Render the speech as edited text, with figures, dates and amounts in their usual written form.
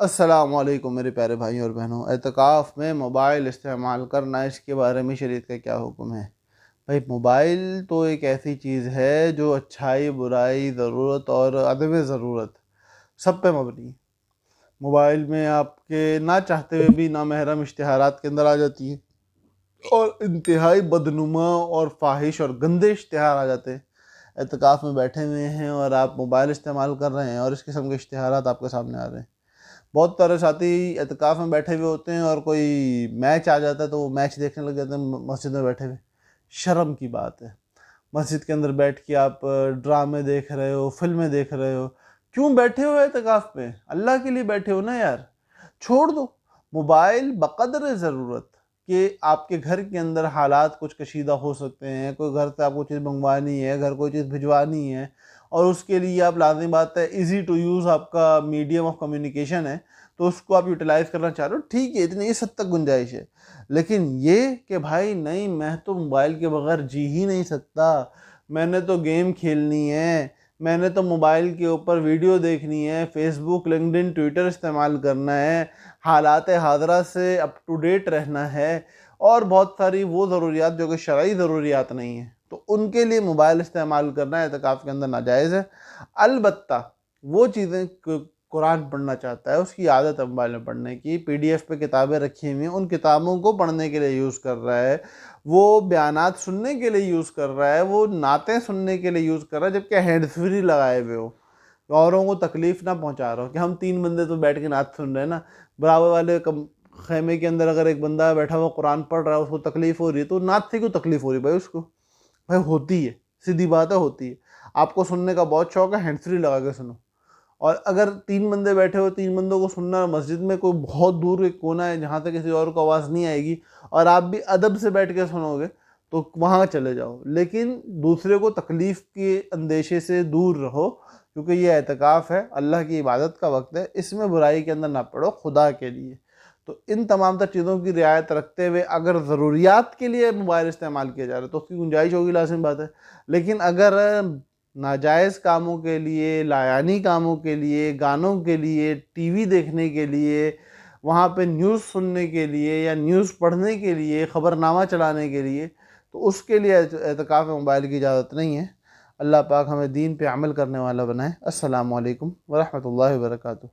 السلام علیکم میرے پیارے بھائیوں اور بہنوں۔ اعتکاف میں موبائل استعمال کرنا، اس کے بارے میں شریعت کا کیا حکم ہے؟ بھائی، موبائل تو ایک ایسی چیز ہے جو اچھائی، برائی، ضرورت اور عدم ضرورت سب پہ مبنی ہے۔ موبائل میں آپ کے نہ چاہتے ہوئے بھی نامحرم اشتہارات کے اندر آ جاتی ہیں، اور انتہائی بدنما اور فاحش اور گندے اشتہار آ جاتے ہیں۔ اعتکاف میں بیٹھے ہوئے ہیں اور آپ موبائل استعمال کر رہے ہیں اور اس قسم کے اشتہارات آپ کے سامنے آ رہے ہیں۔ بہت سارے ساتھی اعتکاف میں بیٹھے ہوئے ہوتے ہیں اور کوئی میچ آ جاتا ہے تو وہ میچ دیکھنے لگ جاتے ہیں مسجد میں بیٹھے ہوئے۔ شرم کی بات ہے، مسجد کے اندر بیٹھ کے آپ ڈرامے دیکھ رہے ہو، فلمیں دیکھ رہے ہو۔ کیوں بیٹھے ہو اعتکاف میں؟ اللہ کے لیے بیٹھے ہو نا یار، چھوڑ دو موبائل بقدر ضرورت کہ آپ کے گھر کے اندر حالات کچھ کشیدہ ہو سکتے ہیں، کوئی گھر سے آپ کو چیز منگوانی ہے، گھر کوئی چیز بھجوانی ہے، اور اس کے لیے آپ لازمی بات ہے ایزی ٹو یوز آپ کا میڈیم آف کمیونیکیشن ہے، تو اس کو آپ یوٹیلائز کرنا چاہ رہے ہو، ٹھیک ہے، اتنی اس حد تک گنجائش ہے۔ لیکن یہ کہ بھائی نہیں، میں تو موبائل کے بغیر جی ہی نہیں سکتا، میں نے تو گیم کھیلنی ہے، میں نے تو موبائل کے اوپر ویڈیو دیکھنی ہے، فیس بک، لنکڈن، ٹویٹر استعمال کرنا ہے، حالات حاضرہ سے اپ ٹو ڈیٹ رہنا ہے، اور بہت ساری وہ ضروریات جو کہ شرعی ضروریات نہیں ہیں، تو ان کے لیے موبائل استعمال کرنا اعتکاف کے اندر ناجائز ہے۔ البتہ وہ چیزیں قرآن پڑھنا چاہتا ہے، اس کی عادت ہے موبائل میں پڑھنے کی، پی ڈی ایف پہ کتابیں رکھی ہوئی ہیں، ان کتابوں کو پڑھنے کے لیے یوز کر رہا ہے، وہ بیانات سننے کے لیے یوز کر رہا ہے، وہ نعتیں سننے کے لیے یوز کر رہا ہے، جبکہ ہینڈ فری لگائے ہوئے ہو، اوروں کو تکلیف نہ پہنچا رہا ہو، کہ ہم 3 بندے تو بیٹھ کے نعت سن رہے ہیں نا، برابر والے خیمے کے اندر اگر ایک بندہ بیٹھا ہوا قرآن پڑھ رہا ہے، اس کو تکلیف ہو رہی ہے، تو نعت سے کیوں تکلیف ہو رہی ہے بھائی؟ اس کو بھائی ہوتی ہے، سیدھی بات ہے، ہوتی ہے۔ آپ کو سننے کا بہت شوق ہے، ہینڈ فری لگا کے سنو۔ اور اگر 3 بندے بیٹھے ہو، 3 بندوں کو سننا، مسجد میں کوئی بہت دور ایک کونا ہے جہاں سے کسی اور کو آواز نہیں آئے گی، اور آپ بھی ادب سے بیٹھ کے سنو گے، تو وہاں چلے جاؤ، لیکن دوسرے کو تکلیف کے اندیشے سے دور رہو، کیونکہ یہ اعتکاف ہے، اللہ کی عبادت کا وقت ہے، اس میں برائی کے اندر نہ پڑو، خدا کے لیے۔ تو ان تمام تر چیزوں کی رعایت رکھتے ہوئے اگر ضروریات کے لیے موبائل استعمال کیا جا رہا ہے تو اس کی گنجائش ہوگی، لازم بات ہے۔ لیکن اگر ناجائز کاموں کے لیے، لایانی کاموں کے لیے، گانوں کے لیے، ٹی وی دیکھنے کے لیے، وہاں پہ نیوز سننے کے لیے، یا نیوز پڑھنے کے لیے، خبر نامہ چلانے کے لیے، تو اس کے لیے اعتکاف میں موبائل کی اجازت نہیں ہے۔ اللہ پاک ہمیں دین پہ عمل کرنے والا بنائے۔ السلام علیکم ورحمۃ اللہ وبرکاتہ۔